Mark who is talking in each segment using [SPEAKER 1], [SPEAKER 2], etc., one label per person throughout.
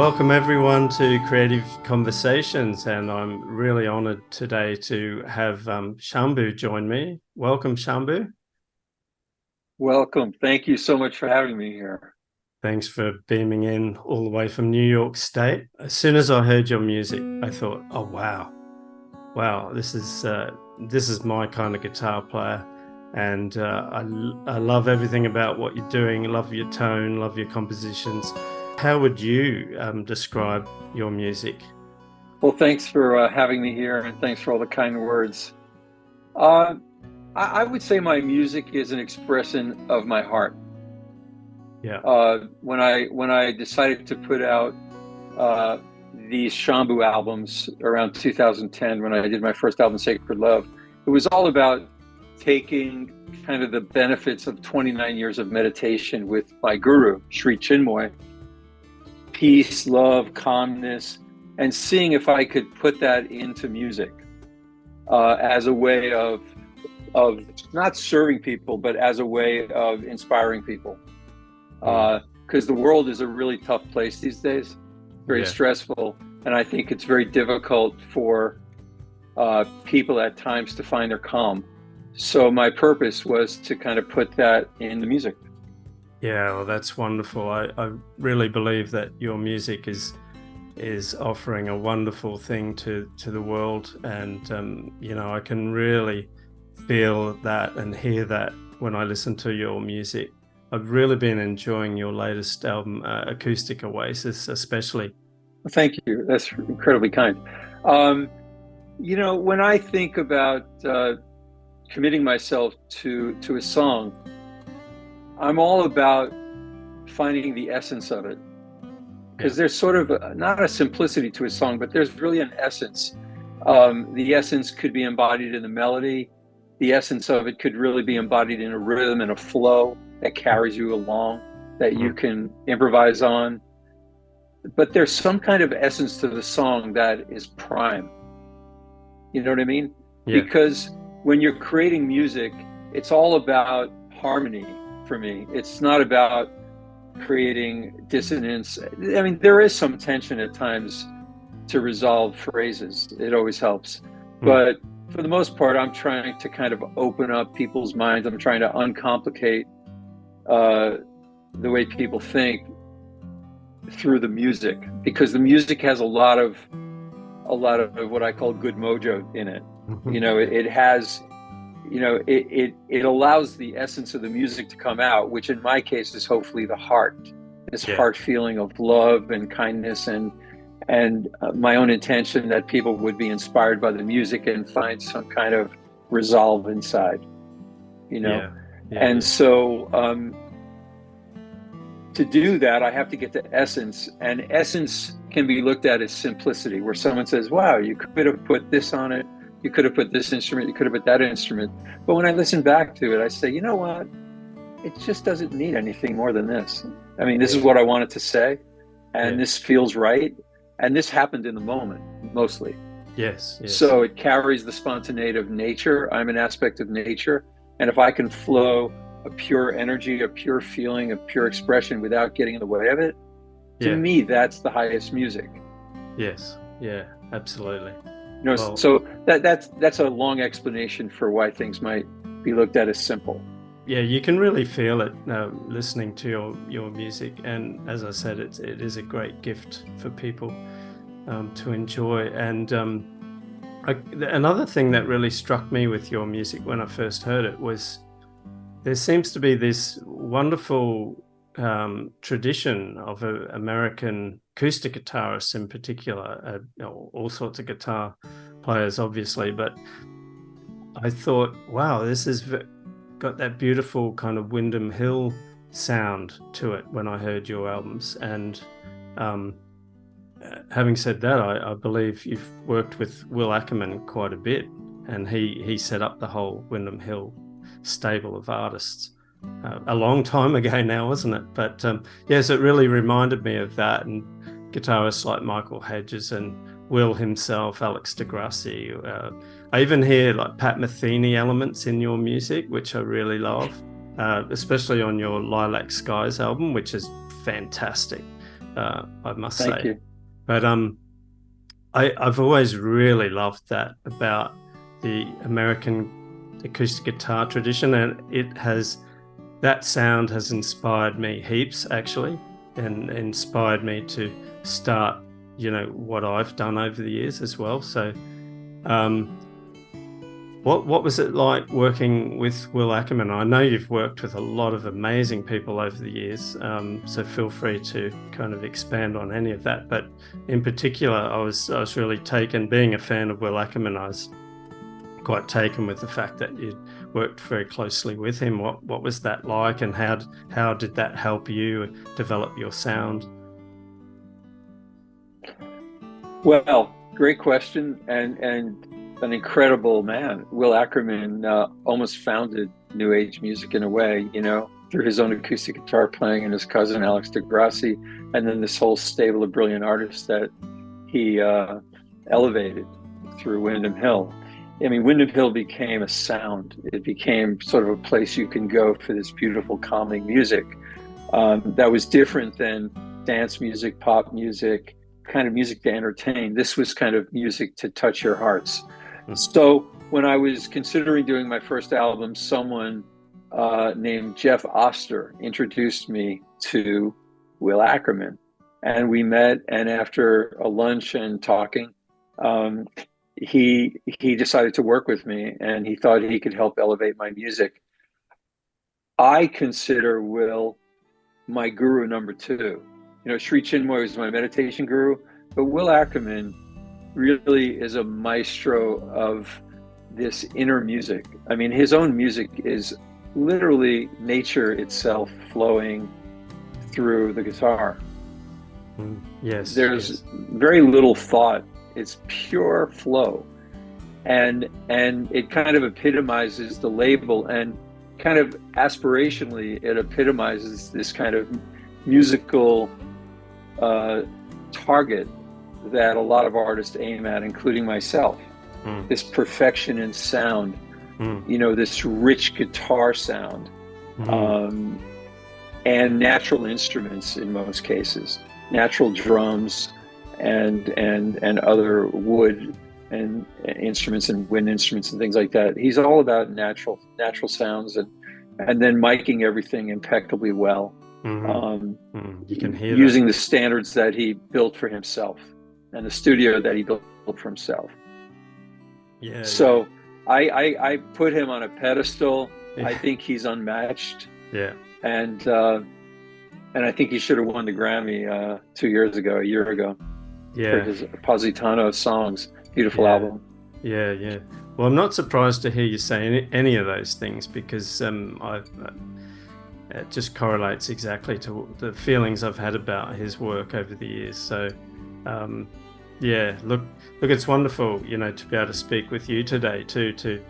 [SPEAKER 1] Welcome everyone to Creative Conversations, and I'm really honored today to have Shambhu join me. Welcome, Shambhu.
[SPEAKER 2] Welcome. Thank you so much for having me here.
[SPEAKER 1] Thanks for beaming in all the way from New York State. As soon as I heard your music, I thought, oh wow, this is my kind of guitar player, and I love everything about what you're doing. Love your tone, love your compositions. How would you describe your music?
[SPEAKER 2] Well, thanks for having me here, and thanks for all the kind words. Uh, I would say my music is an expression of my heart.
[SPEAKER 1] Yeah.
[SPEAKER 2] When I decided to put out uh, these Shambhu albums around 2010, when I did my first album, Sacred Love, it was all about taking kind of the benefits of 29 years of meditation with my guru, Sri Chinmoy, peace, love, calmness, and seeing if I could put that into music as a way of not serving people, but as a way of inspiring people. Because the world is a really tough place these days, very stressful, and I think it's very difficult for people at times to find their calm. So my purpose was to kind of put that in the music.
[SPEAKER 1] Yeah, well, that's wonderful. I really believe that your music is offering a wonderful thing to the world, and I can really feel that and hear that when I listen to your music. I've really been enjoying your latest album, Acoustic Oasis, especially.
[SPEAKER 2] Thank you. That's incredibly kind. When I think about committing myself to a song, I'm all about finding the essence of it, because there's sort of not a simplicity to a song, but there's really an essence. The essence could be embodied in the melody. The essence of it could really be embodied in a rhythm and a flow that carries you along, that you can improvise on. But there's some kind of essence to the song that is prime. You know what I mean?
[SPEAKER 1] Yeah.
[SPEAKER 2] Because when you're creating music, it's all about harmony. For me, it's not about creating dissonance. I mean, there is some tension at times to resolve phrases. It always helps. But for the most part, I'm trying to kind of open up people's minds. I'm trying to uncomplicate the way people think through the music, because the music has a lot of what I call good mojo in it. It has, it allows the essence of the music to come out, which in my case is hopefully the heart, this heart feeling of love and kindness, and my own intention that people would be inspired by the music and find some kind of resolve inside, and so to do that, I have to get to essence, and essence can be looked at as simplicity, where someone says, wow, you could have put this on it, you could have put this instrument, you could have put that instrument. But when I listen back to it, I say, you know what? It just doesn't need anything more than this. I mean, this is what I wanted to say, and this feels right. And this happened in the moment, mostly.
[SPEAKER 1] Yes.
[SPEAKER 2] So it carries the spontaneity of nature. I'm an aspect of nature. And if I can flow a pure energy, a pure feeling, a pure expression without getting in the way of it, to me, that's the highest music.
[SPEAKER 1] Yes. Yeah, absolutely.
[SPEAKER 2] So that's a long explanation for why things might be looked at as simple.
[SPEAKER 1] Yeah, you can really feel it listening to your music, and as I said, it is a great gift for people to enjoy. And another thing that really struck me with your music when I first heard it was there seems to be this wonderful tradition of American acoustic guitarists in particular, all sorts of guitar players obviously, but I thought, wow, this has got that beautiful kind of Windham Hill sound to it when I heard your albums. And having said that, I believe you've worked with Will Ackerman quite a bit, and he set up the whole Windham Hill stable of artists a long time ago now, wasn't it? But yes, it really reminded me of that, and guitarists like Michael Hedges and Will himself, Alex DeGrassi. I even hear like Pat Metheny elements in your music, which I really love, especially on your Lilac Skies album, which is fantastic. I must
[SPEAKER 2] Thank
[SPEAKER 1] say.
[SPEAKER 2] you.
[SPEAKER 1] But I've always really loved that about the American acoustic guitar tradition, and that sound has inspired me heaps, actually, and inspired me to start, what I've done over the years as well. So what was it like working with Will Ackerman? I know you've worked with a lot of amazing people over the years, so feel free to kind of expand on any of that. But in particular, I was really taken, being a fan of Will Ackerman, I was quite taken with the fact that you worked very closely with him. What was that like, and how did that help you develop your sound?
[SPEAKER 2] Well, great question, and an incredible man. Will Ackerman almost founded New Age music in a way, through his own acoustic guitar playing and his cousin Alex DeGrassi, and then this whole stable of brilliant artists that he elevated through Windham Hill. I mean, Windham Hill became a sound. It became sort of a place you can go for this beautiful, calming music that was different than dance music, pop music, kind of music to entertain. This was kind of music to touch your hearts. So when I was considering doing my first album, someone named Jeff Oster introduced me to Will Ackerman, and we met. And after a lunch and talking, he decided to work with me, and he thought he could help elevate my music. I consider Will my guru number two. Sri Chinmoy was my meditation guru, but Will Ackerman really is a maestro of this inner music. I mean, his own music is literally nature itself flowing through the guitar.
[SPEAKER 1] Yes.
[SPEAKER 2] There's very little thought. It's pure flow. And it kind of epitomizes the label, and kind of aspirationally, it epitomizes this kind of musical target that a lot of artists aim at, including myself. This perfection in sound, this rich guitar sound, and natural instruments in most cases, natural drums and other wood and instruments and wind instruments and things like that. He's all about natural sounds, and then miking everything impeccably well.
[SPEAKER 1] You can hear
[SPEAKER 2] using the standards that he built for himself and the studio that he built for himself.
[SPEAKER 1] Yeah.
[SPEAKER 2] So yeah. I put him on a pedestal. Yeah. I think he's unmatched.
[SPEAKER 1] Yeah.
[SPEAKER 2] And I think he should have won the Grammy a year ago.
[SPEAKER 1] Yeah.
[SPEAKER 2] For his Positano songs. Beautiful album.
[SPEAKER 1] Yeah, yeah. Well, I'm not surprised to hear you say any of those things, because it just correlates exactly to the feelings I've had about his work over the years. So, look, it's wonderful, to be able to speak with you today too, to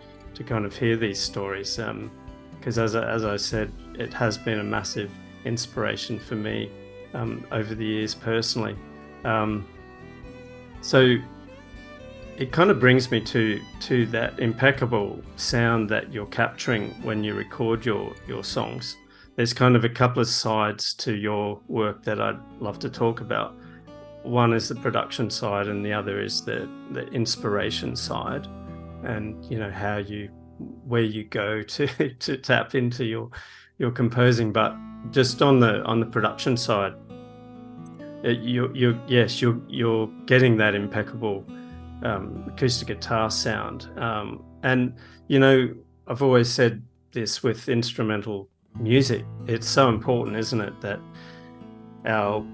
[SPEAKER 1] kind of hear these stories, because as I said, it has been a massive inspiration for me over the years personally. So it kind of brings me to that impeccable sound that you're capturing when you record your songs. There's kind of a couple of sides to your work that I'd love to talk about. One is the production side, and the other is the inspiration side, and where you go to tap into your composing. But just on the production side, you're getting that impeccable acoustic guitar sound, and I've always said this with instrumental music, it's so important, isn't it, that our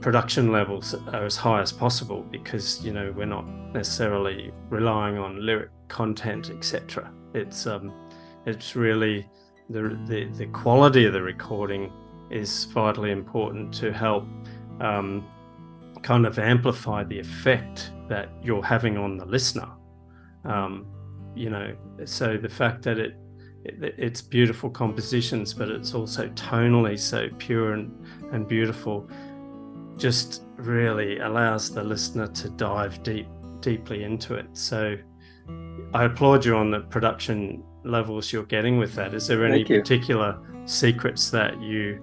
[SPEAKER 1] production levels are as high as possible, because we're not necessarily relying on lyric content, etc. It's really the quality of the recording is vitally important to help kind of amplify the effect that you're having on the listener. So the fact that it's beautiful compositions, but it's also tonally so pure and beautiful, just really allows the listener to dive deeply into it. So I applaud you on the production levels you're getting with that. Is there any particular secrets that you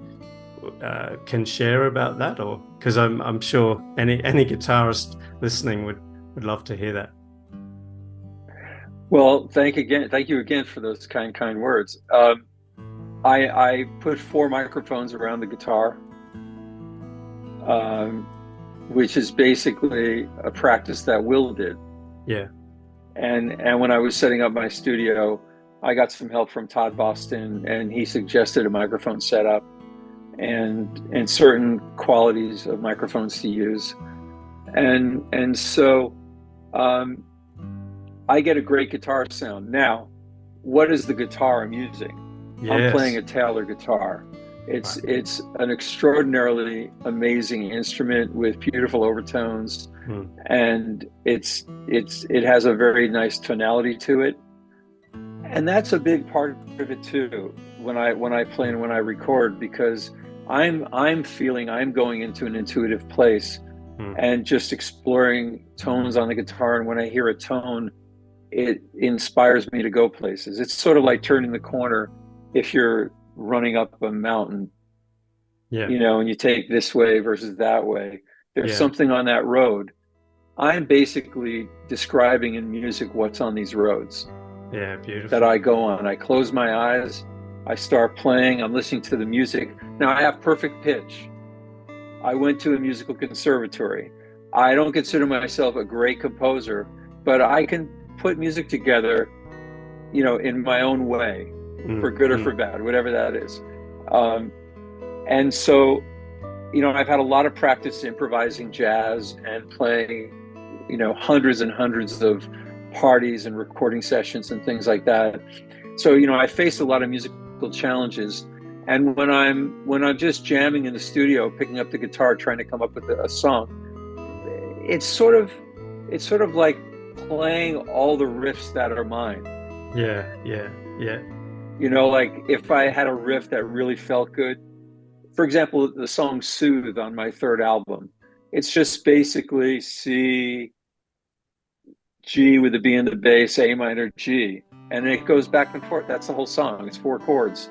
[SPEAKER 1] can share about that, or because I'm sure any guitarist listening would love to hear that.
[SPEAKER 2] Well, thank you again for those kind words. I put 4 microphones around the guitar, which is basically a practice that Will did.
[SPEAKER 1] Yeah.
[SPEAKER 2] And when I was setting up my studio, I got some help from Todd Boston, and he suggested a microphone setup and certain qualities of microphones to use. And so I get a great guitar sound. Now, what is the guitar I'm using?
[SPEAKER 1] Yes.
[SPEAKER 2] I'm playing a Taylor guitar. It's an extraordinarily amazing instrument with beautiful overtones, and it has a very nice tonality to it. And that's a big part of it too, when I play and when I record, because I'm feeling I'm going into an intuitive place and just exploring tones on the guitar. And when I hear a tone, it inspires me to go places. It's sort of like turning the corner if you're running up a mountain, you know, and you take this way versus that way. There's something on that road. I'm basically describing in music what's on these roads.
[SPEAKER 1] Yeah, beautiful.
[SPEAKER 2] That I go on. I close my eyes, I start playing, I'm listening to the music. Now I have perfect pitch. I went to a musical conservatory. I don't consider myself a great composer, but I can put music together, you know, in my own way, for good or for bad, whatever that is. And so, you know, I've had a lot of practice improvising jazz and playing, you know, hundreds and hundreds of parties and recording sessions and things like that. So, you know, I faced a lot of musical challenges. And when I'm just jamming in the studio, picking up the guitar, trying to come up with a song, it's sort of like playing all the riffs that are mine.
[SPEAKER 1] Yeah.
[SPEAKER 2] You know, like if I had a riff that really felt good, for example, the song Soothe on my 3rd album, it's just basically C, G with the B in the bass, A minor, G. And it goes back and forth. That's the whole song. It's 4 chords.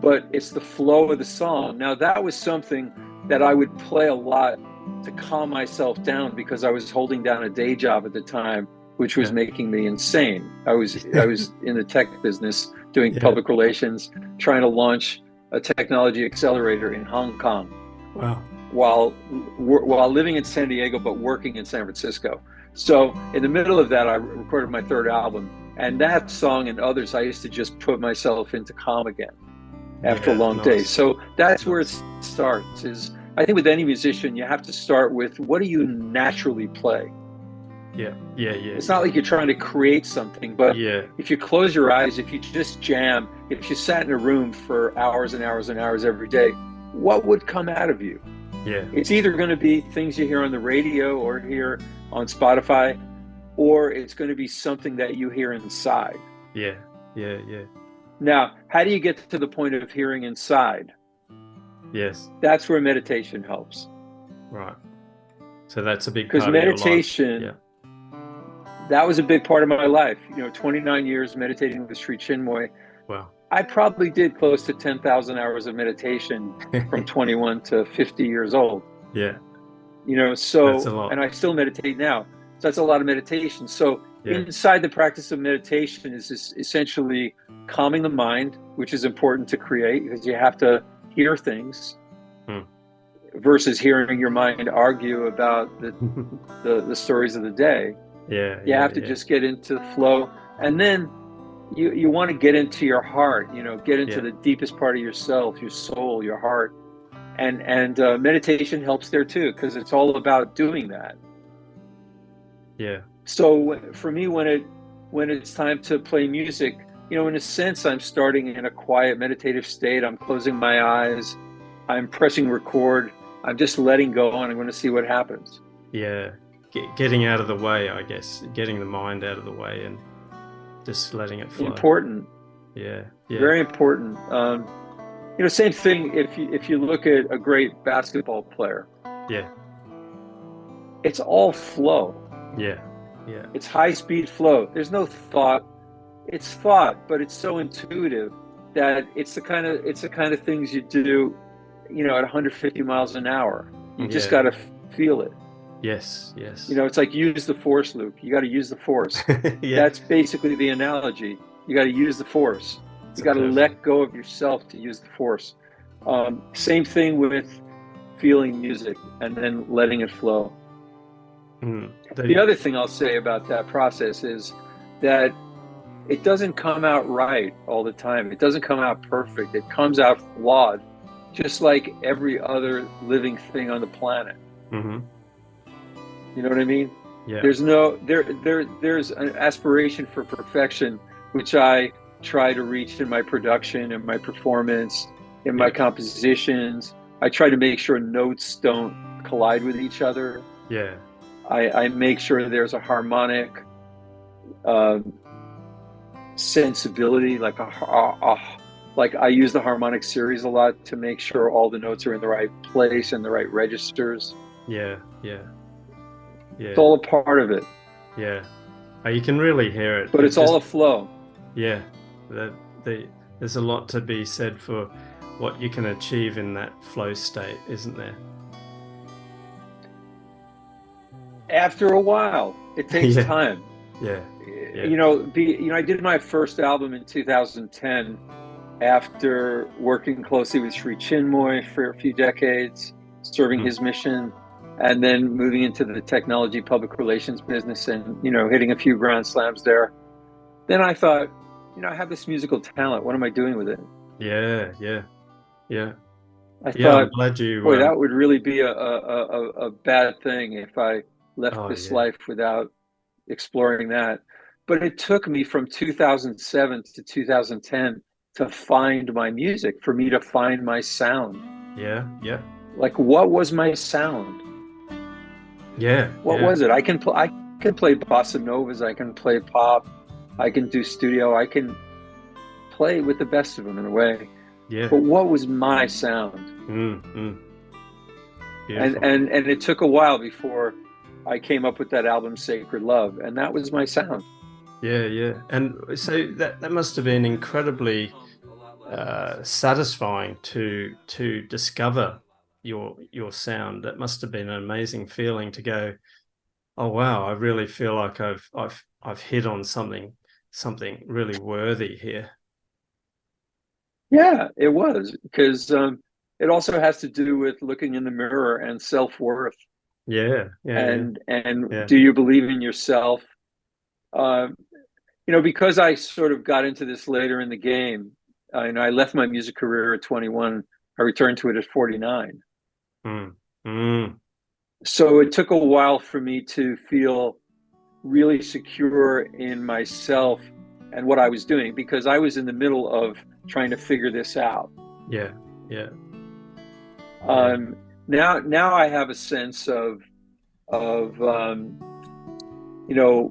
[SPEAKER 2] But it's the flow of the song. Now, that was something that I would play a lot to calm myself down, because I was holding down a day job at the time, which was making me insane. I was in the tech business doing public relations, trying to launch a technology accelerator in Hong Kong.
[SPEAKER 1] Wow.
[SPEAKER 2] While living in San Diego, but working in San Francisco. So in the middle of that, I recorded my 3rd album, and that song and others, I used to just put myself into calm again after a long day. So that's where it starts. Is I think with any musician, you have to start with, what do you naturally play?
[SPEAKER 1] Yeah.
[SPEAKER 2] It's not like you're trying to create something, but if you close your eyes, if you just jam, if you sat in a room for hours and hours and hours every day, what would come out of you?
[SPEAKER 1] Yeah.
[SPEAKER 2] It's either going to be things you hear on the radio or hear on Spotify, or it's going to be something that you hear inside.
[SPEAKER 1] Yeah.
[SPEAKER 2] Now, how do you get to the point of hearing inside?
[SPEAKER 1] Yes.
[SPEAKER 2] That's where meditation helps.
[SPEAKER 1] Right. So that's a big part of
[SPEAKER 2] meditation,
[SPEAKER 1] your life.
[SPEAKER 2] That was a big part of my life. You know, 29 years meditating with Sri Chinmoy.
[SPEAKER 1] Wow.
[SPEAKER 2] I probably did close to 10,000 hours of meditation from 21 to 50 years old.
[SPEAKER 1] Yeah.
[SPEAKER 2] You know, so,
[SPEAKER 1] that's a lot.
[SPEAKER 2] And I still meditate now. So that's a lot of meditation. So inside the practice of meditation is essentially calming the mind, which is important to create, because you have to hear things versus hearing your mind argue about the stories of the day. You have to just get into the flow, and then you want to get into your heart, you know, get into the deepest part of yourself, your soul, your heart, and meditation helps there too, because it's all about doing that. So for me, when it's time to play music, you know, in a sense, I'm starting in a quiet meditative state. I'm closing my eyes, I'm pressing record, I'm just letting go, and I'm going to see what happens.
[SPEAKER 1] Getting out of the way, I guess, getting the mind out of the way and just letting it flow.
[SPEAKER 2] Important. Very important. You know, same thing if you look at a great basketball player. It's all flow. It's high speed flow. There's no thought. It's thought, but it's so intuitive that it's the kind of things you do at 150 miles an hour. You just
[SPEAKER 1] Yeah.
[SPEAKER 2] got to feel it.
[SPEAKER 1] Yes. Yes.
[SPEAKER 2] It's like use the force, Luke. You got to use the force.
[SPEAKER 1] Yeah.
[SPEAKER 2] That's basically the analogy. You got to use the force.
[SPEAKER 1] It's
[SPEAKER 2] You
[SPEAKER 1] a
[SPEAKER 2] got to
[SPEAKER 1] perfect.
[SPEAKER 2] let go of yourself to use the force. Same thing with feeling music and then letting it flow.
[SPEAKER 1] Mm.
[SPEAKER 2] The other thing I'll say about that process is that it doesn't come out right all the time. It doesn't come out perfect. It comes out flawed, just like every other living thing on the planet.
[SPEAKER 1] Mm-hmm.
[SPEAKER 2] You know what I mean?
[SPEAKER 1] Yeah.
[SPEAKER 2] There's an aspiration for perfection, which I try to reach in my production and my performance, in my
[SPEAKER 1] Yeah.
[SPEAKER 2] compositions. I try to make sure notes don't collide with each other.
[SPEAKER 1] Yeah.
[SPEAKER 2] I make sure there's a harmonic uh, sensibility, like like I use the harmonic series a lot to make sure all the notes are in the right place and the right registers.
[SPEAKER 1] Yeah. Yeah.
[SPEAKER 2] It's
[SPEAKER 1] Yeah.
[SPEAKER 2] all a part of it,
[SPEAKER 1] Yeah. You can really hear it.
[SPEAKER 2] but
[SPEAKER 1] It
[SPEAKER 2] it's all
[SPEAKER 1] just,
[SPEAKER 2] a flow.
[SPEAKER 1] yeah. There's a lot to be said for what you can achieve in that flow state, isn't there?
[SPEAKER 2] After a while, it takes
[SPEAKER 1] Yeah.
[SPEAKER 2] time.
[SPEAKER 1] Yeah. Yeah.
[SPEAKER 2] I did my first album in 2010 after working closely with Sri Chinmoy for a few decades, serving
[SPEAKER 1] Mm.
[SPEAKER 2] his mission, and then moving into the technology public relations business and, hitting a few grand slams there. Then I thought, I have this musical talent. What am I doing with it?
[SPEAKER 1] Yeah. Yeah. Yeah.
[SPEAKER 2] I
[SPEAKER 1] Yeah. I'm
[SPEAKER 2] thought,
[SPEAKER 1] glad you.
[SPEAKER 2] boy, that would really be a bad thing if I left
[SPEAKER 1] Oh
[SPEAKER 2] this
[SPEAKER 1] yeah.
[SPEAKER 2] life without exploring that. But it took me from 2007 to 2010 to find my music, for me to find my sound.
[SPEAKER 1] Yeah. Yeah.
[SPEAKER 2] Like, what was my sound?
[SPEAKER 1] Yeah.
[SPEAKER 2] What
[SPEAKER 1] Yeah.
[SPEAKER 2] was it? I can play bossa novas, I can play pop, I can do studio, I can play with the best of them in a way.
[SPEAKER 1] Yeah.
[SPEAKER 2] But what was my sound?
[SPEAKER 1] Mm.
[SPEAKER 2] And
[SPEAKER 1] Beautiful.
[SPEAKER 2] and it took a while before I came up with that album, Sacred Love, and that was my sound.
[SPEAKER 1] Yeah. Yeah. And so that must have been incredibly satisfying to discover your sound. That must have been an amazing feeling to go, oh wow, I really feel like I've hit on something really worthy here.
[SPEAKER 2] Yeah, it was, because it also has to do with looking in the mirror and self-worth,
[SPEAKER 1] Yeah. Yeah. Yeah.
[SPEAKER 2] and
[SPEAKER 1] Yeah.
[SPEAKER 2] do you believe in yourself? Uh, because I sort of got into this later in the game. I left my music career at 21. I returned to it at 49.
[SPEAKER 1] Mm. Mm.
[SPEAKER 2] So it took a while for me to feel really secure in myself and what I was doing, because I was in the middle of trying to figure this out.
[SPEAKER 1] Yeah. Yeah. Yeah.
[SPEAKER 2] Um, now I have a sense of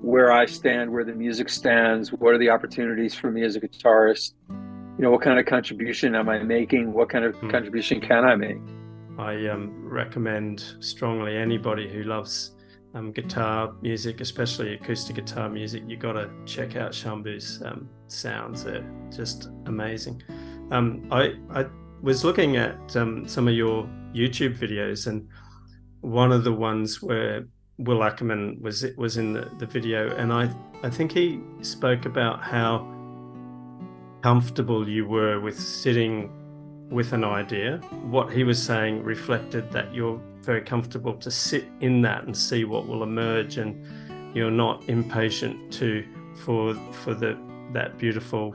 [SPEAKER 2] where I stand, where the music stands, what are the opportunities for me as a guitarist, what kind of contribution am I making, what kind of contribution can I make.
[SPEAKER 1] I recommend strongly anybody who loves guitar music, especially acoustic guitar music, you got to check out Shambhu's sounds. They're just amazing. I was looking at some of your YouTube videos, and one of the ones where Will Ackerman was in the video, and I think he spoke about how comfortable you were with sitting with an idea. What he was saying reflected that you're very comfortable to sit in that and see what will emerge, and you're not impatient for that beautiful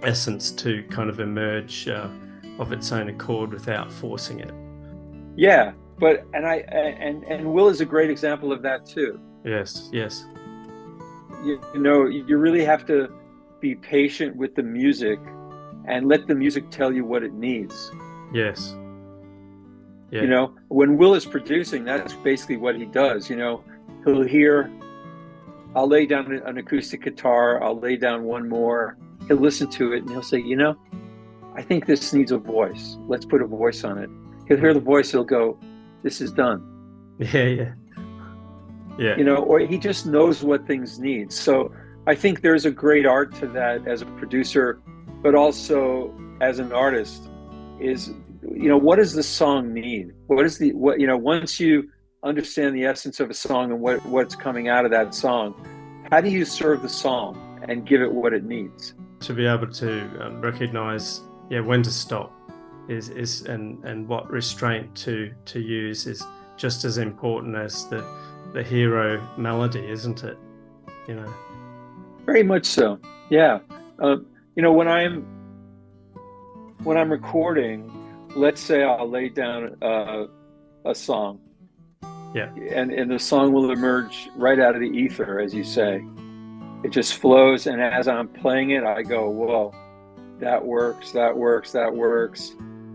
[SPEAKER 1] essence to kind of emerge of its own accord without forcing it.
[SPEAKER 2] Yeah, but and Will is a great example of that too.
[SPEAKER 1] Yes.
[SPEAKER 2] You really have to be patient with the music and let the music tell you what it needs.
[SPEAKER 1] Yes. Yeah.
[SPEAKER 2] When Will is producing, that's basically what he does. He'll hear, I'll lay down an acoustic guitar, I'll lay down one more, he'll listen to it and he'll say, I think this needs a voice. Let's put a voice on it. He'll hear the voice, he'll go, this is done.
[SPEAKER 1] Yeah.
[SPEAKER 2] Or he just knows what things need. So I think there's a great art to that as a producer, but also as an artist, is what does the song need? Once you understand the essence of a song and what's coming out of that song, how do you serve the song and give it what it needs?
[SPEAKER 1] To be able to recognize, when to stop is and what restraint to use is just as important as the hero melody, isn't it?
[SPEAKER 2] Very much so. Yeah. When I'm recording, let's say I'll lay down a song.
[SPEAKER 1] Yeah.
[SPEAKER 2] And the song will emerge right out of the ether, as you say. It just flows, and as I'm playing it, I go, whoa, that works, that works, that works.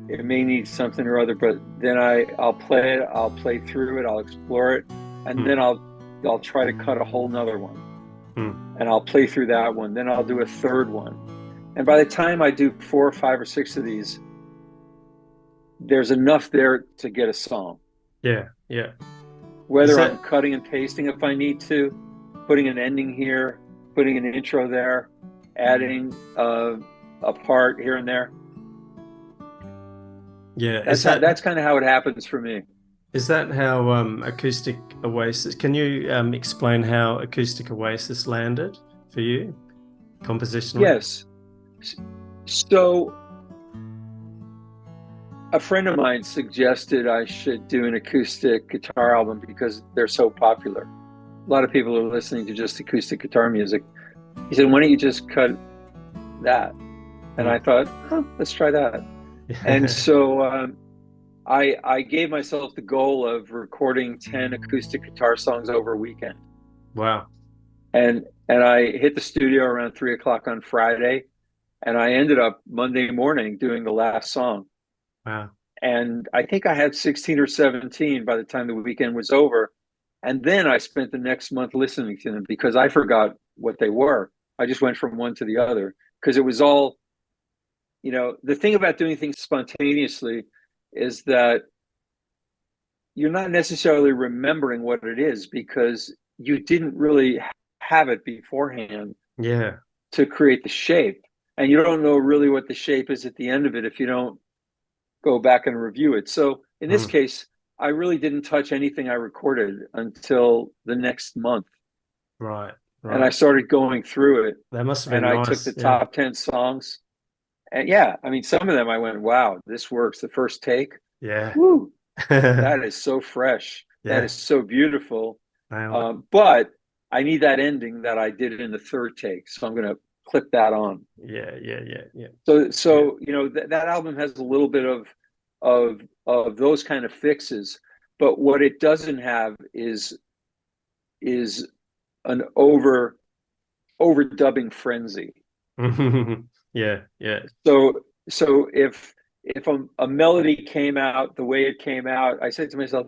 [SPEAKER 2] It may need something or other, but then I'll play it, I'll play through it, I'll explore it, and then I'll try to cut a whole nother one. And I'll play through that one, then I'll do a third one. And by the time I do 4 or 5 or 6 of these, there's enough there to get a song.
[SPEAKER 1] Yeah.
[SPEAKER 2] Whether I'm cutting and pasting if I need to, putting an ending here, putting an intro there, adding a part here and there.
[SPEAKER 1] Yeah,
[SPEAKER 2] that's kind of how it happens for me.
[SPEAKER 1] Is that how Acoustic Oasis? Can you explain how Acoustic Oasis landed for you, compositionally?
[SPEAKER 2] Yes. So, a friend of mine suggested I should do an acoustic guitar album because they're so popular. A lot of people are listening to just acoustic guitar music. He said, "Why don't you just cut that?" And I thought, let's try that. And so I gave myself the goal of recording 10 acoustic guitar songs over a weekend.
[SPEAKER 1] Wow.
[SPEAKER 2] And I hit the studio around 3:00 on Friday, and I ended up Monday morning doing the last song.
[SPEAKER 1] Wow.
[SPEAKER 2] And I think I had 16 or 17 by the time the weekend was over. And then I spent the next month listening to them because I forgot what they were. I just went from one to the other because it was all, the thing about doing things spontaneously is that you're not necessarily remembering what it is because you didn't really have it beforehand to create the shape. And you don't know really what the shape is at the end of it if you don't go back and review it. So in this case, I really didn't touch anything I recorded until the next month.
[SPEAKER 1] Right.
[SPEAKER 2] And I started going through it.
[SPEAKER 1] That must have been
[SPEAKER 2] nice.
[SPEAKER 1] And
[SPEAKER 2] I took the top 10 songs. And some of them I went, wow, this works. The first take.
[SPEAKER 1] Yeah.
[SPEAKER 2] Woo. That is so fresh. That is so beautiful. But I need that ending that I did in the third take. So I'm going to clip that on.
[SPEAKER 1] Yeah.
[SPEAKER 2] So that album has a little bit of those kind of fixes, but what it doesn't have is an overdubbing frenzy.
[SPEAKER 1] Yeah.
[SPEAKER 2] So if a melody came out the way it came out, I said to myself,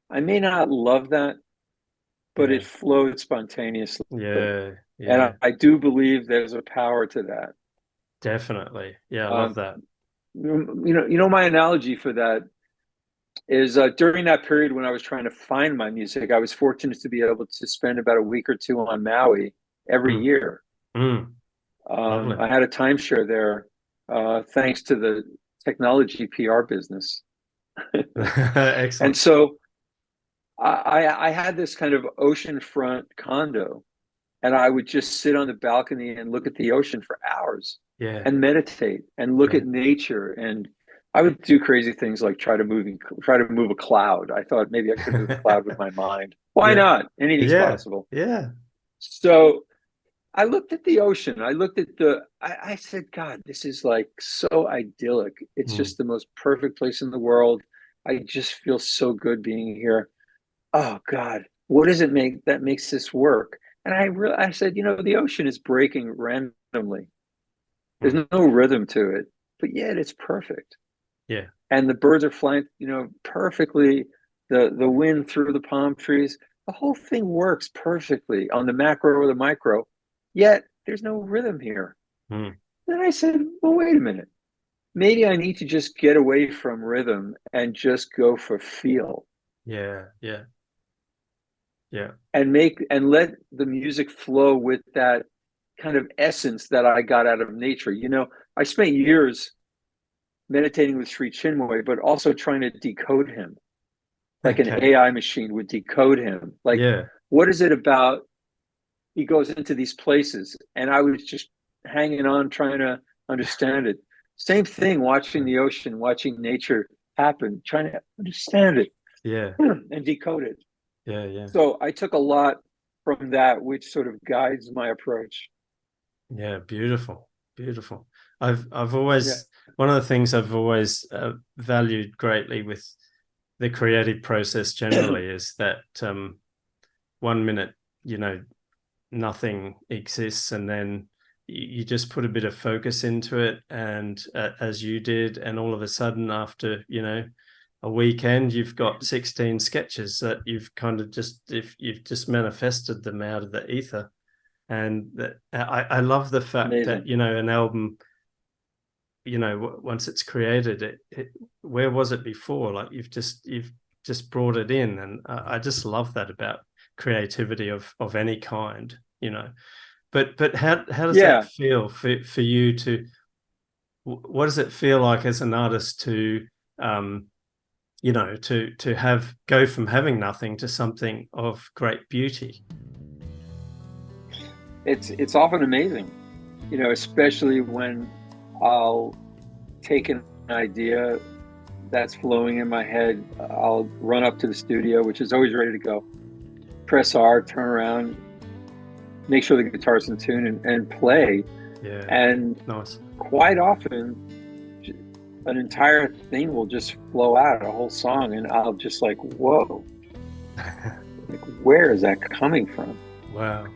[SPEAKER 2] I may not love that, but it flowed spontaneously.
[SPEAKER 1] Yeah.
[SPEAKER 2] And I do believe there's a power to that.
[SPEAKER 1] Definitely. Yeah, I love that.
[SPEAKER 2] My analogy for that is during that period when I was trying to find my music, I was fortunate to be able to spend about a week or two on Maui every year. I had a timeshare there thanks to the technology PR business.
[SPEAKER 1] Excellent.
[SPEAKER 2] And so I had this kind of oceanfront condo, and I would just sit on the balcony and look at the ocean for hours and meditate and look at nature. And I would do crazy things like try to move a cloud. I thought maybe I could move a cloud with my mind. Why not? Anything's possible.
[SPEAKER 1] Yeah.
[SPEAKER 2] So I looked at the ocean. I looked at I said, God, this is like so idyllic. It's just the most perfect place in the world. I just feel so good being here. Oh God, what does it make that makes this work? And I said, the ocean is breaking randomly. There's no rhythm to it, but yet it's perfect.
[SPEAKER 1] Yeah.
[SPEAKER 2] And the birds are flying, perfectly. The wind through the palm trees. The whole thing works perfectly on the macro or the micro. Yet there's no rhythm here. Then I said, well, wait a minute. Maybe I need to just get away from rhythm and just go for feel.
[SPEAKER 1] Yeah.
[SPEAKER 2] And let the music flow with that kind of essence that I got out of nature. I spent years meditating with Sri Chinmoy, but also trying to decode him, like an
[SPEAKER 1] Okay.
[SPEAKER 2] AI machine would decode him. Like,
[SPEAKER 1] Yeah.
[SPEAKER 2] what is it about? He goes into these places, and I was just hanging on, trying to understand it. Same thing, watching the ocean, watching nature happen, trying to understand it
[SPEAKER 1] Yeah.
[SPEAKER 2] and decode it.
[SPEAKER 1] Yeah. Yeah.
[SPEAKER 2] So I took a lot from that, which sort of guides my approach.
[SPEAKER 1] Yeah. Beautiful. Beautiful. I've
[SPEAKER 2] Yeah.
[SPEAKER 1] always, one of the things I've always valued greatly with the creative process generally is that 1 minute, you know, nothing exists, and then you just put a bit of focus into it, and as you did, and all of a sudden, after, you know, a weekend, you've got 16 sketches that you've kind of just, if you've just manifested them out of the ether. And that I love the fact that,
[SPEAKER 2] Amazing.
[SPEAKER 1] you know, an album, you know, once it's created, where was it before? Like you've just brought it in, and I just love that about creativity of any kind, you know. But how does that
[SPEAKER 2] Yeah.
[SPEAKER 1] feel for you to? What does it feel like as an artist to, you know, to have go from having nothing to something of great beauty?
[SPEAKER 2] It's often amazing, especially when I'll take an idea that's flowing in my head. I'll run up to the studio, which is always ready to go, press R, turn around, make sure the guitar's in tune, and play.
[SPEAKER 1] Yeah.
[SPEAKER 2] And
[SPEAKER 1] Nice.
[SPEAKER 2] quite often, an entire thing will just flow out, a whole song, and I'll just like, whoa, like, where is that coming from?
[SPEAKER 1] Wow.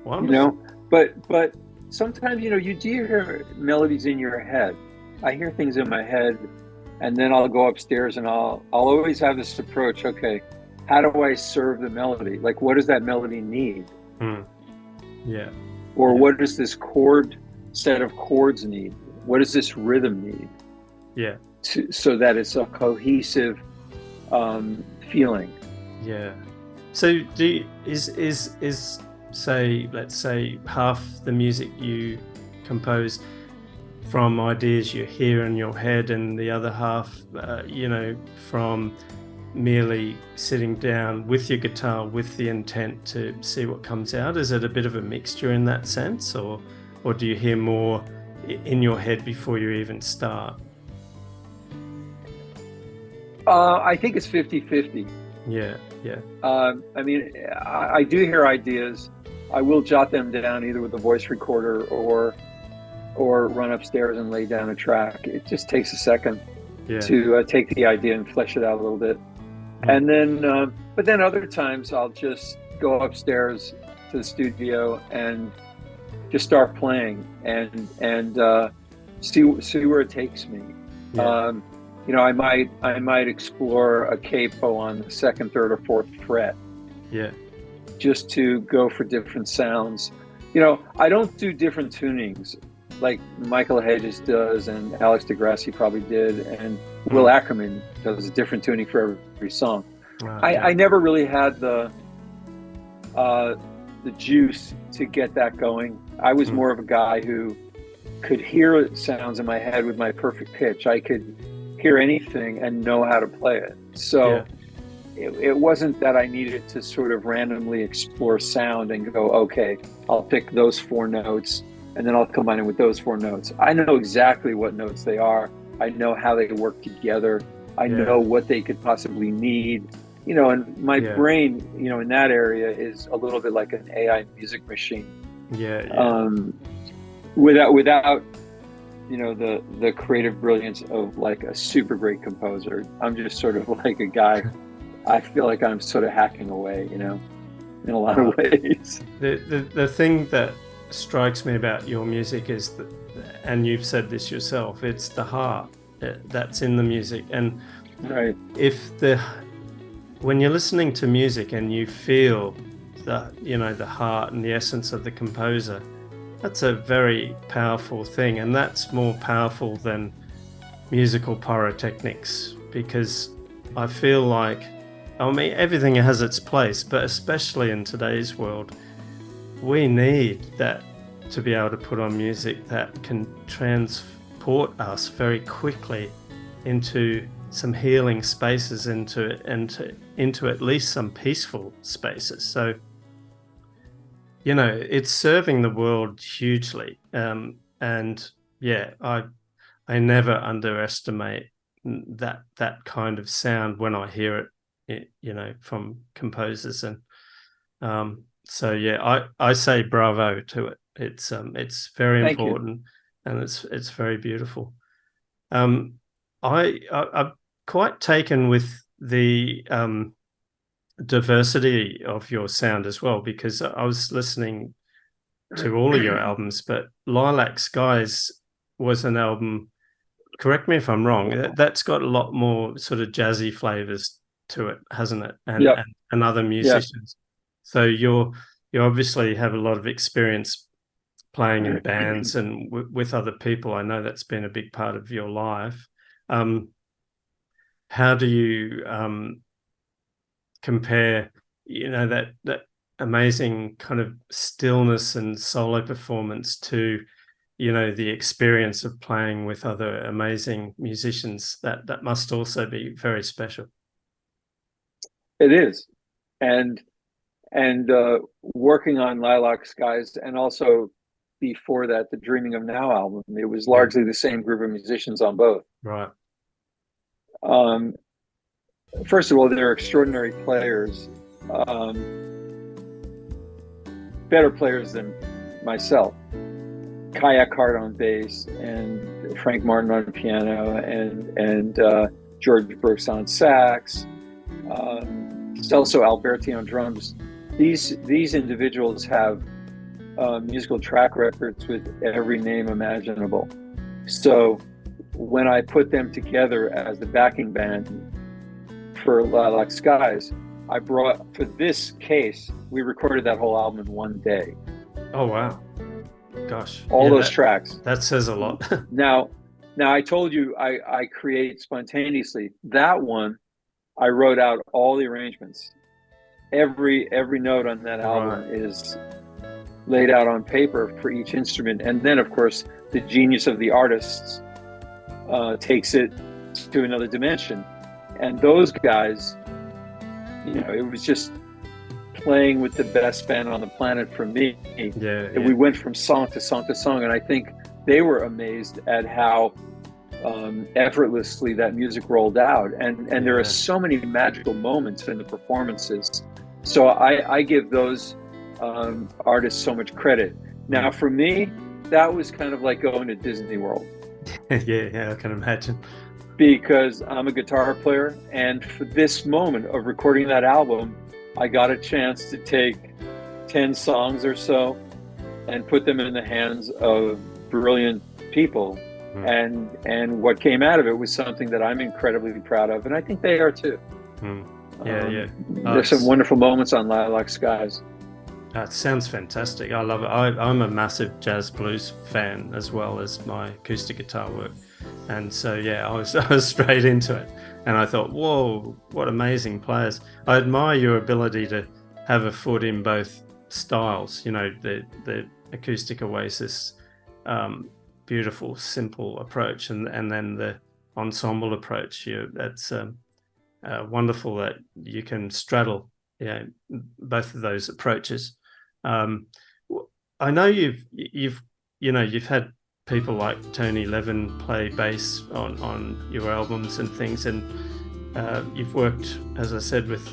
[SPEAKER 1] Wonderful.
[SPEAKER 2] But sometimes, you do hear melodies in your head. I hear things in my head, and then I'll go upstairs and I'll always have this approach. Okay, how do I serve the melody? Like, what does that melody need?
[SPEAKER 1] Yeah.
[SPEAKER 2] Or what does this set of chords need? What does this rhythm need?
[SPEAKER 1] Yeah.
[SPEAKER 2] So that it's a cohesive feeling.
[SPEAKER 1] Yeah. So is say, let's say, half the music you compose from ideas you hear in your head, and the other half, from merely sitting down with your guitar with the intent to see what comes out? Is it a bit of a mixture in that sense, or do you hear more in your head before you even start?
[SPEAKER 2] I think it's 50-50.
[SPEAKER 1] Yeah.
[SPEAKER 2] I mean, I do hear ideas. I will jot them down either with a voice recorder or run upstairs and lay down a track. It just takes a second to take the idea and flesh it out a little bit. And then, but then other times I'll just go upstairs to the studio and just start playing and see where it takes me.
[SPEAKER 1] Yeah.
[SPEAKER 2] I might explore a capo on the second, third, or fourth fret.
[SPEAKER 1] Yeah.
[SPEAKER 2] Just to go for different sounds. I don't do different tunings like Michael Hedges does, and Alex DeGrassi probably did, and Will Ackerman does a different tuning for every song. I never really had the juice to get that going. I was more of a guy who could hear sounds in my head with my perfect pitch. I could hear anything and know how to play it. So it wasn't that I needed to sort of randomly explore sound and go, okay, I'll pick those 4 notes and then I'll combine it with those 4 notes. I know exactly what notes they are. I know how they work together. I know what they could possibly need. And my brain, in that area is a little bit like an AI music machine. Without the creative brilliance of like a super great composer. I'm just sort of like a guy. I feel like I'm sort of hacking away, in a lot of ways.
[SPEAKER 1] The thing that strikes me about your music is that, and you've said this yourself, it's the heart that's in the music. And
[SPEAKER 2] right,
[SPEAKER 1] when you're listening to music and you feel the heart and the essence of the composer, that's a very powerful thing, and that's more powerful than musical pyrotechnics, because I feel like, everything has its place, but especially in today's world, we need that to be able to put on music that can transport us very quickly into some healing spaces, into at least some peaceful spaces. So, you know, it's serving the world hugely. And yeah, I never underestimate that kind of sound when I hear it, you know, from composers. And so yeah, I say bravo to it. It's very
[SPEAKER 2] Thank you.
[SPEAKER 1] important, and it's very beautiful. I'm quite taken with the diversity of your sound as well, because I was listening to all of your albums, but Lilac Skies was an album, correct me if I'm wrong, that's got a lot more sort of jazzy flavors to it, hasn't it?
[SPEAKER 2] Yep.
[SPEAKER 1] And other musicians. So you obviously have a lot of experience playing in bands and with other people. I know that's been a big part of your life. How do you compare, you know, that amazing kind of stillness and solo performance to, you know, the experience of playing with other amazing musicians? That must also be very special.
[SPEAKER 2] It is. And working on Lilac Skies, and also before that, the Dreaming of Now album, it was largely the same group of musicians on both.
[SPEAKER 1] Right.
[SPEAKER 2] First of all, they're extraordinary players, better players than myself. Kayak Hart on bass, and Frank Martin on piano, and George Brooks on sax, Celso Alberti on drums. These individuals have musical track records with every name imaginable. So when I put them together as the backing band for Lilac Skies, I brought, for this case, we recorded that whole album in one day.
[SPEAKER 1] Oh, wow. Gosh.
[SPEAKER 2] All those tracks.
[SPEAKER 1] That says a lot.
[SPEAKER 2] Now I told you I create spontaneously. That one, I wrote out all the arrangements. Every note on that album is laid out on paper for each instrument. And then, of course, the genius of the artists takes it to another dimension. And those guys, you know, it was just playing with the best band on the planet for me.
[SPEAKER 1] Yeah.
[SPEAKER 2] We went from song to song to song, and I think they were amazed at how effortlessly that music rolled out. And there are so many magical moments in the performances. So I give those artists so much credit. Now, for me, that was kind of like going to Disney World.
[SPEAKER 1] Yeah, I can imagine.
[SPEAKER 2] Because I'm a guitar player, and for this moment of recording that album, I got a chance to take 10 songs or so and put them in the hands of brilliant people. And what came out of it was something that I'm incredibly proud of, and I think they are too. There's some wonderful moments on Lilac Skies.
[SPEAKER 1] That sounds fantastic. I love it. I'm a massive jazz blues fan, as well as my acoustic guitar work. And so, yeah, I was straight into it. And I thought, whoa, what amazing players. I admire your ability to have a foot in both styles, you know, the Acoustic Oasis, beautiful, simple approach, and then the ensemble approach. That's wonderful that you can straddle, you know, both of those approaches. I know you've had people like Tony Levin play bass on your albums and things, and you've worked, as I said, with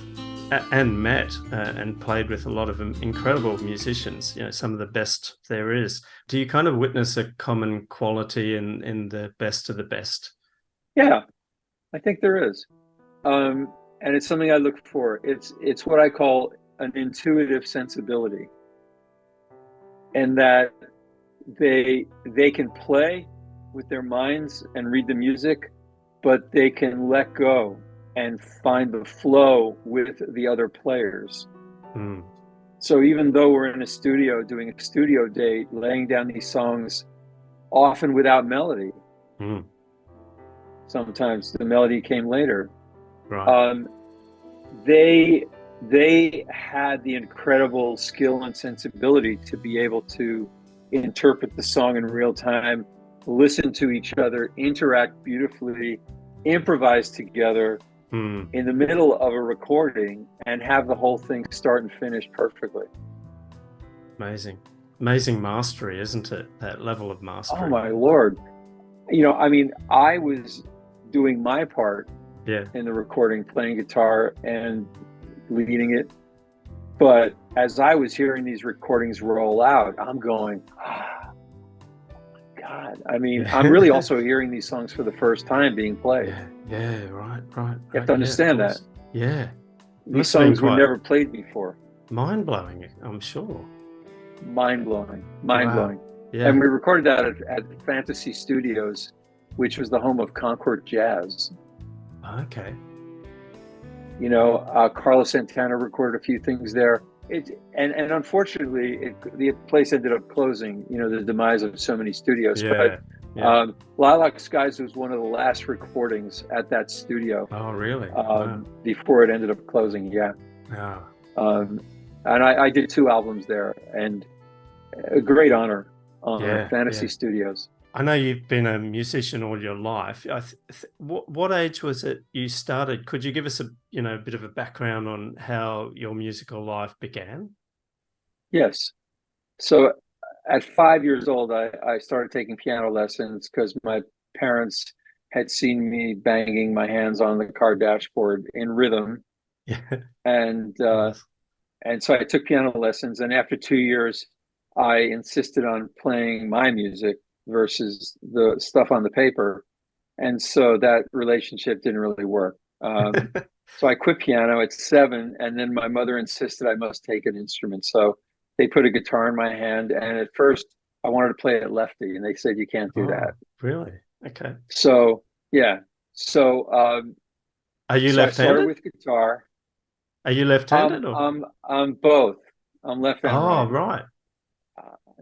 [SPEAKER 1] and met and played with a lot of incredible musicians, you know, some of the best there is. Do you kind of witness a common quality in the best of the best?
[SPEAKER 2] Yeah, I think there is. And it's something I look for. It's what I call an intuitive sensibility, and that they can play with their minds and read the music, but they can let go and find the flow with the other players. So even though we're in a studio doing a studio date, laying down these songs, often without melody, sometimes the melody came later.
[SPEAKER 1] Right.
[SPEAKER 2] They had the incredible skill and sensibility to be able to interpret the song in real time listen to each other, interact beautifully, improvise together in the middle of a recording, and have the whole thing start and finish perfectly.
[SPEAKER 1] Amazing mastery, isn't it? That level of mastery.
[SPEAKER 2] Oh my Lord. I mean, I was doing my part in the recording, playing guitar and leading it. But as I was hearing these recordings roll out, I'm going, oh, God. I mean, I'm really also hearing these songs for the first time being played.
[SPEAKER 1] Yeah, right.
[SPEAKER 2] You have to understand that.
[SPEAKER 1] Yeah.
[SPEAKER 2] These songs were never played before.
[SPEAKER 1] Mind-blowing, I'm sure.
[SPEAKER 2] Mind-blowing.
[SPEAKER 1] Wow. Yeah.
[SPEAKER 2] And we recorded that at Fantasy Studios, which was the home of Concord Jazz.
[SPEAKER 1] Okay.
[SPEAKER 2] Carlos Santana recorded a few things there. And unfortunately, the place ended up closing, the demise of so many studios. Lilac Skies was one of the last recordings at that studio.
[SPEAKER 1] Oh, really?
[SPEAKER 2] Before it ended up closing, yeah. And I did 2 albums there, and a great honor on Fantasy Studios.
[SPEAKER 1] I know you've been a musician all your life. What age was it you started? Could you give us a bit of a background on how your musical life began?
[SPEAKER 2] Yes. So at 5 years old, I started taking piano lessons because my parents had seen me banging my hands on the car dashboard in rhythm. And so I took piano lessons, and after 2 years, I insisted on playing my music versus the stuff on the paper. And so that relationship didn't really work. So I quit piano at 7, and then my mother insisted I must take an instrument. So they put a guitar in my hand, and at first I wanted to play it lefty, and they said, you can't do that.
[SPEAKER 1] Really? Okay.
[SPEAKER 2] So, yeah. So,
[SPEAKER 1] are you
[SPEAKER 2] so
[SPEAKER 1] left-handed?
[SPEAKER 2] I started with guitar.
[SPEAKER 1] Are you left-handed?
[SPEAKER 2] I'm both. I'm left and right.
[SPEAKER 1] Oh, right.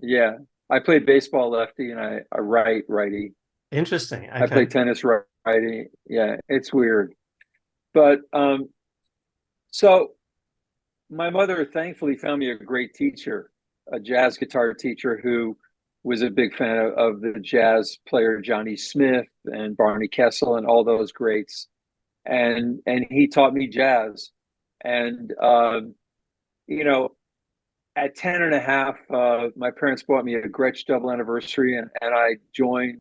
[SPEAKER 2] Yeah. I played baseball lefty, and I righty.
[SPEAKER 1] Interesting. Okay.
[SPEAKER 2] I play tennis righty. Yeah, it's weird. But so my mother thankfully found me a great teacher, a jazz guitar teacher who was a big fan of the jazz player Johnny Smith and Barney Kessel and all those greats. And he taught me jazz. And, at 10 and a half, my parents bought me a Gretsch double anniversary, and I joined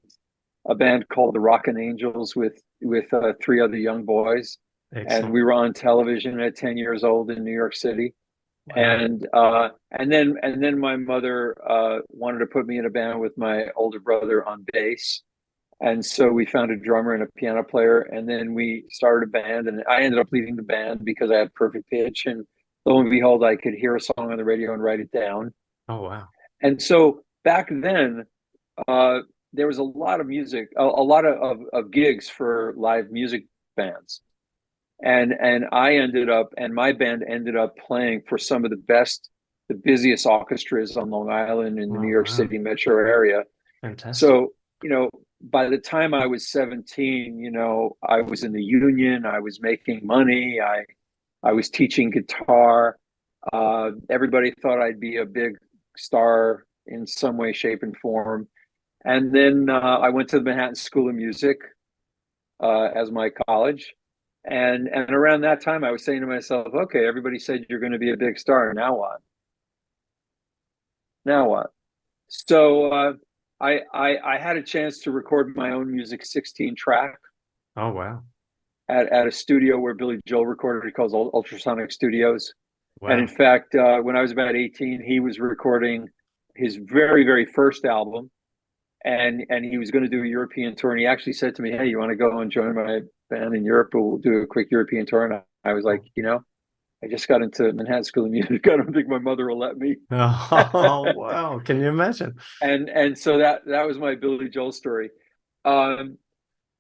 [SPEAKER 2] a band called the Rockin' Angels with 3 other young boys. Excellent. And we were on television at 10 years old in New York City. Wow. And then my mother wanted to put me in a band with my older brother on bass. And so we found a drummer and a piano player, and then we started a band, and I ended up leading the band because I had perfect pitch, and lo and behold, I could hear a song on the radio and write it down.
[SPEAKER 1] Oh, wow. And
[SPEAKER 2] so back then, there was a lot of music, a lot of gigs for live music bands. And I ended up, and my band ended up playing for some of the busiest orchestras on Long Island in the New York City metro area.
[SPEAKER 1] Fantastic.
[SPEAKER 2] So, by the time I was 17, I was in the union, I was making money, I was teaching guitar. Everybody thought I'd be a big star in some way, shape, and form. And then I went to the Manhattan School of Music as my college. And around that time, I was saying to myself, okay, everybody said you're going to be a big star. Now what? Now what? So I had a chance to record my own music, 16 track.
[SPEAKER 1] Oh, wow.
[SPEAKER 2] At a studio where Billy Joel recorded, it called Ultrasonic Studios. Wow. And in fact, when I was about 18, he was recording his very, very first album. And he was going to do a European tour. And he actually said to me, hey, you want to go and join my band in Europe? We'll do a quick European tour. And I was like, I just got into Manhattan School of Music. I don't think my mother will let me.
[SPEAKER 1] Oh, wow. Can you imagine?
[SPEAKER 2] And so that was my Billy Joel story. And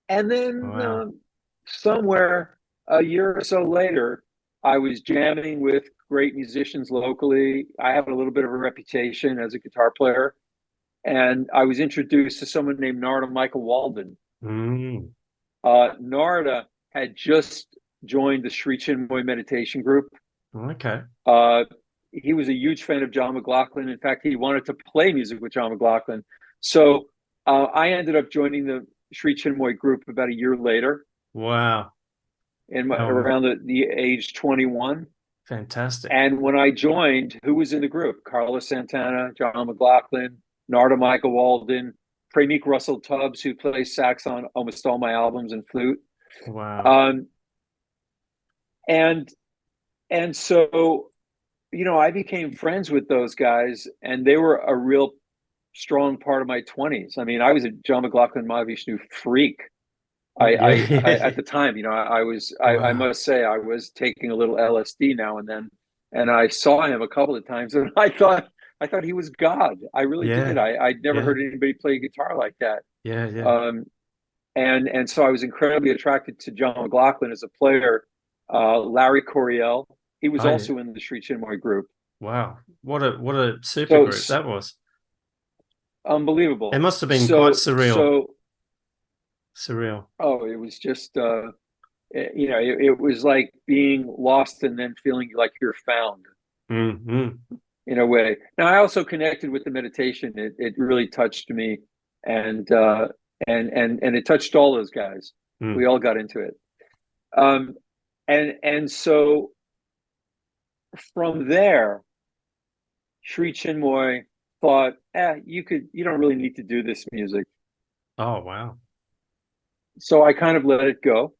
[SPEAKER 2] then somewhere a year or so later, I was jamming with great musicians locally. I have a little bit of a reputation as a guitar player. And I was introduced to someone named Narada Michael Walden. Narada had just joined the Sri Chinmoy meditation group.
[SPEAKER 1] Okay.
[SPEAKER 2] He was a huge fan of John McLaughlin. In fact, he wanted to play music with John McLaughlin. So I ended up joining the Sri Chinmoy group about a year later,
[SPEAKER 1] Wow.
[SPEAKER 2] around the age 21.
[SPEAKER 1] Fantastic.
[SPEAKER 2] And when I joined, who was in the group? Carlos Santana, John McLaughlin, Narada Michael Walden, Premique Russell Tubbs, who plays sax on almost all my albums, and flute.
[SPEAKER 1] Wow.
[SPEAKER 2] Um, and and so, I became friends with those guys, and they were a real strong part of my 20s. I mean, I was a John McLaughlin Mahavishnu freak. I
[SPEAKER 1] Yeah.
[SPEAKER 2] at the time, I
[SPEAKER 1] Wow.
[SPEAKER 2] must say I was taking a little LSD now and then, and I saw him a couple of times, and I thought he was God. I really did.
[SPEAKER 1] Yeah.
[SPEAKER 2] I'd never
[SPEAKER 1] Yeah.
[SPEAKER 2] heard anybody play guitar like that.
[SPEAKER 1] Yeah. Yeah.
[SPEAKER 2] Um, and so I was incredibly attracted to John McLaughlin as a player. Larry Coryell, he was
[SPEAKER 1] Oh, yeah.
[SPEAKER 2] also in the Sri Chinmoy group.
[SPEAKER 1] Wow. What a super
[SPEAKER 2] So
[SPEAKER 1] group that was. It
[SPEAKER 2] unbelievable.
[SPEAKER 1] must have been quite
[SPEAKER 2] So
[SPEAKER 1] surreal.
[SPEAKER 2] so
[SPEAKER 1] Surreal.
[SPEAKER 2] oh, it was just it was like being lost and then feeling like you're found
[SPEAKER 1] Mm-hmm.
[SPEAKER 2] in a way. Now I also connected with the meditation. It really touched me, and and it touched all those guys.
[SPEAKER 1] Mm.
[SPEAKER 2] We all got into it. Um, and so from there, Sri Chinmoy thought, you don't really need to do this music.
[SPEAKER 1] Oh, wow.
[SPEAKER 2] So I kind of let it go,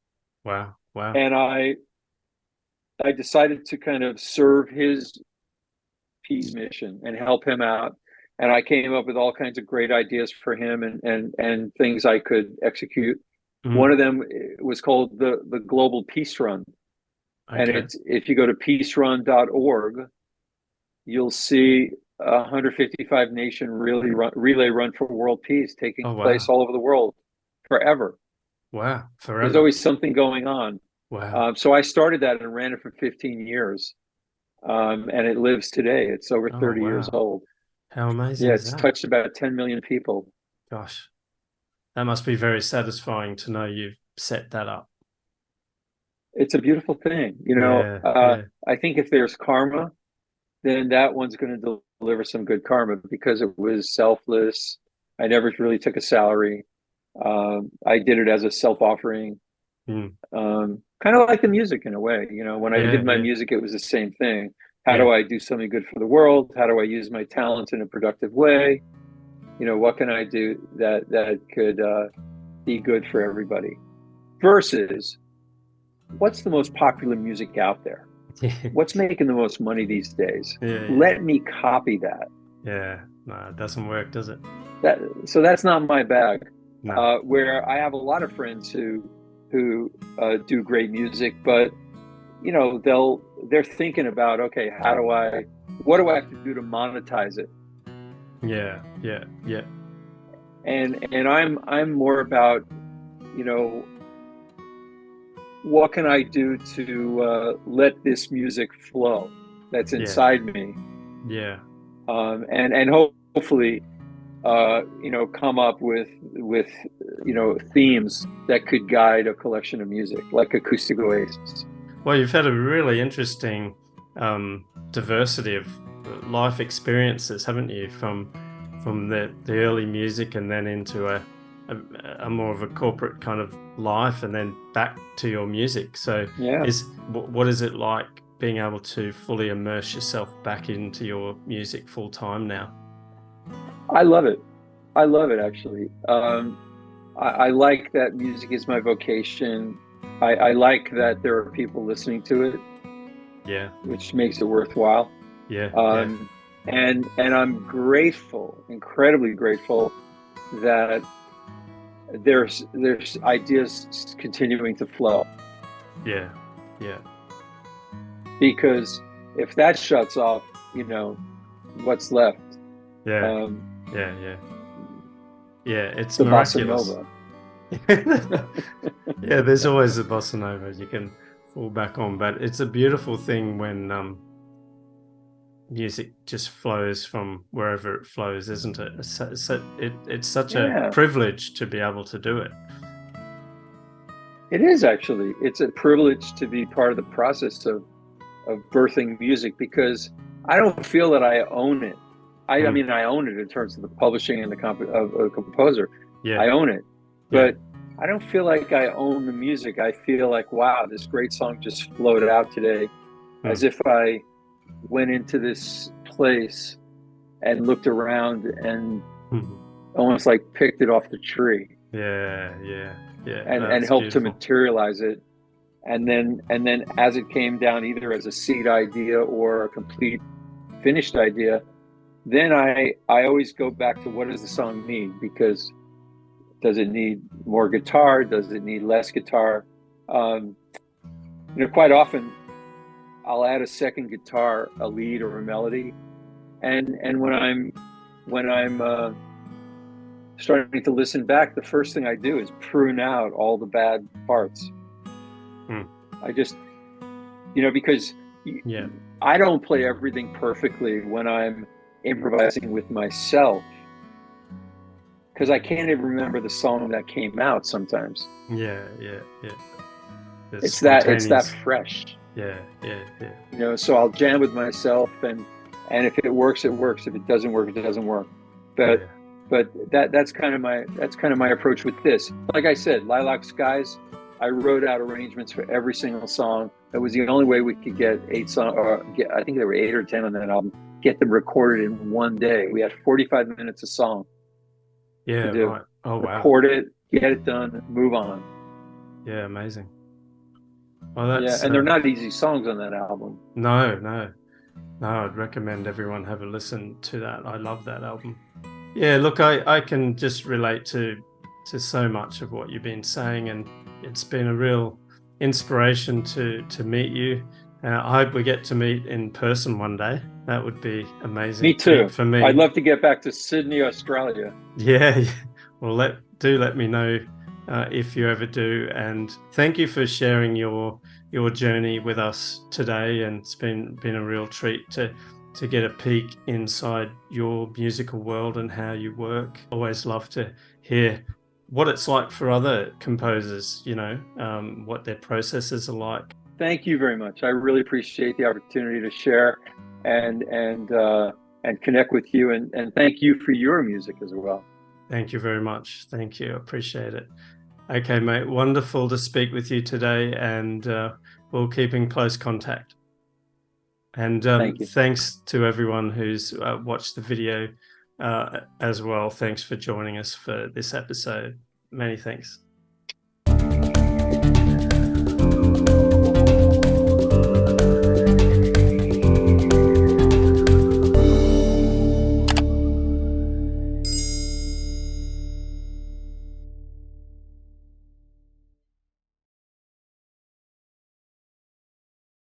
[SPEAKER 1] Wow. Wow.
[SPEAKER 2] and I decided to kind of serve his peace mission and help him out. And I came up with all kinds of great ideas for him, and things I could execute. One
[SPEAKER 1] Mm.
[SPEAKER 2] of them was called the Global Peace Run. And
[SPEAKER 1] Okay.
[SPEAKER 2] it's, if you go to peacerun.org, you'll see a 155 nation relay run for world peace taking
[SPEAKER 1] Oh,
[SPEAKER 2] place
[SPEAKER 1] wow.
[SPEAKER 2] all over the world forever.
[SPEAKER 1] Wow.
[SPEAKER 2] There's
[SPEAKER 1] Forever.
[SPEAKER 2] always something going on.
[SPEAKER 1] Wow.
[SPEAKER 2] So I started that and ran it for 15 years. And it lives today. It's over
[SPEAKER 1] Oh,
[SPEAKER 2] 30 years
[SPEAKER 1] wow.
[SPEAKER 2] old.
[SPEAKER 1] How amazing
[SPEAKER 2] Yeah,
[SPEAKER 1] is
[SPEAKER 2] it's
[SPEAKER 1] that?
[SPEAKER 2] touched about 10 million people.
[SPEAKER 1] Gosh, that must be very satisfying to know you've set that up.
[SPEAKER 2] It's a beautiful thing.
[SPEAKER 1] Yeah. Yeah.
[SPEAKER 2] I think if there's karma, then that one's going to deliver some good karma because it was selfless. I never really took a salary. I did it as a self-offering,
[SPEAKER 1] Mm.
[SPEAKER 2] kind of like the music in a way. When I
[SPEAKER 1] Yeah.
[SPEAKER 2] did my
[SPEAKER 1] Yeah.
[SPEAKER 2] music, it was the same thing. How
[SPEAKER 1] Yeah.
[SPEAKER 2] do I do something good for the world? How do I use my talents in a productive way? What can I do that could be good for everybody? Versus, what's the most popular music out there?
[SPEAKER 1] Yeah.
[SPEAKER 2] What's making the most money these days?
[SPEAKER 1] Yeah. Yeah.
[SPEAKER 2] Let me copy that.
[SPEAKER 1] Yeah. No, it doesn't work, does it?
[SPEAKER 2] So that's not my bag.
[SPEAKER 1] No.
[SPEAKER 2] Where I have a lot of friends who do great music, but they're thinking about, okay, what do I have to do to monetize it?
[SPEAKER 1] Yeah. Yeah. Yeah.
[SPEAKER 2] And I'm more about, what can I do to let this music flow that's
[SPEAKER 1] Yeah.
[SPEAKER 2] inside me,
[SPEAKER 1] Yeah.
[SPEAKER 2] and hopefully come up with themes that could guide a collection of music like Acoustic Oasis.
[SPEAKER 1] Well, you've had a really interesting diversity of life experiences, haven't you? From the early music and then into a more of a corporate kind of life, and then back to your music. So,
[SPEAKER 2] Yeah,
[SPEAKER 1] what is it like being able to fully immerse yourself back into your music full time now?
[SPEAKER 2] I love it. I love it, actually. I like that music is my vocation. I like that there are people listening to it,
[SPEAKER 1] Yeah.
[SPEAKER 2] which makes it worthwhile.
[SPEAKER 1] Yeah. Yeah.
[SPEAKER 2] Um, and I'm grateful, incredibly grateful, that there's ideas continuing to flow.
[SPEAKER 1] Yeah. Yeah.
[SPEAKER 2] Because if that shuts off, what's left?
[SPEAKER 1] Yeah.
[SPEAKER 2] Um,
[SPEAKER 1] Yeah. Yeah. Yeah. It's
[SPEAKER 2] the bossa
[SPEAKER 1] miraculous.
[SPEAKER 2] nova.
[SPEAKER 1] Yeah, there's always a bossa nova you can fall back on, but it's a beautiful thing when music just flows from wherever it flows, isn't it? It's such a
[SPEAKER 2] Yeah,
[SPEAKER 1] privilege to be able to do it.
[SPEAKER 2] it is actually. It's a privilege to be part of the process of birthing music, because I don't feel that I own it. I mean, I own it in terms of the publishing and the of a composer.
[SPEAKER 1] Yeah.
[SPEAKER 2] I own it,
[SPEAKER 1] Yeah.
[SPEAKER 2] but I don't feel like I own the music. I feel like, wow, this great song just flowed out today, as if I went into this place and looked around and almost like picked it off the tree.
[SPEAKER 1] Yeah, yeah, yeah.
[SPEAKER 2] And helped to materialize it. And then as it came down, either as a seed idea or a complete finished idea, then I always go back to, what does the song need? Because does it need more guitar? Does it need less guitar? You know, quite often I'll add a second guitar, a lead or a melody, and when I'm starting to listen back, the first thing I do is prune out all the bad parts. I just, you know, because I don't play everything perfectly when I'm improvising with myself, because I can't even remember the song that came out sometimes.
[SPEAKER 1] Yeah.
[SPEAKER 2] It's that fresh.
[SPEAKER 1] Yeah.
[SPEAKER 2] You know, so I'll jam with myself, and if it works, it works. If it doesn't work, it doesn't work. But that's kind of my approach with this. Like I said, Lilac Skies, I wrote out arrangements for every single song. That was the only way we could get 8 songs, or I think there were 8 or 10 on that album, get them recorded in one day. We had 45 minutes a song.
[SPEAKER 1] Yeah, right. Oh, wow.
[SPEAKER 2] Record it, get it done, move on.
[SPEAKER 1] Yeah, amazing. Well, that's,
[SPEAKER 2] and they're not easy songs on that album.
[SPEAKER 1] No, I'd recommend everyone have a listen to that. I love that album. Yeah, look, I can just relate to so much of what you've been saying, and it's been a real inspiration to meet you. I hope we get to meet in person one day. That would be amazing.
[SPEAKER 2] Me too.
[SPEAKER 1] For me,
[SPEAKER 2] I'd love to get back to Sydney, Australia.
[SPEAKER 1] Yeah. Well, let me know if you ever do. And thank you for sharing your journey with us today. And it's been a real treat to get a peek inside your musical world and how you work. Always love to hear what it's like for other composers, you know, what their processes are like.
[SPEAKER 2] Thank you very much. I really appreciate the opportunity to share and connect with you, and thank you for your music as well.
[SPEAKER 1] Thank you very much. Thank you. Appreciate it. Okay, mate. Wonderful to speak with you today, and we'll keep in close contact. And thanks to everyone who's watched the video as well. Thanks for joining us for this episode. Many thanks.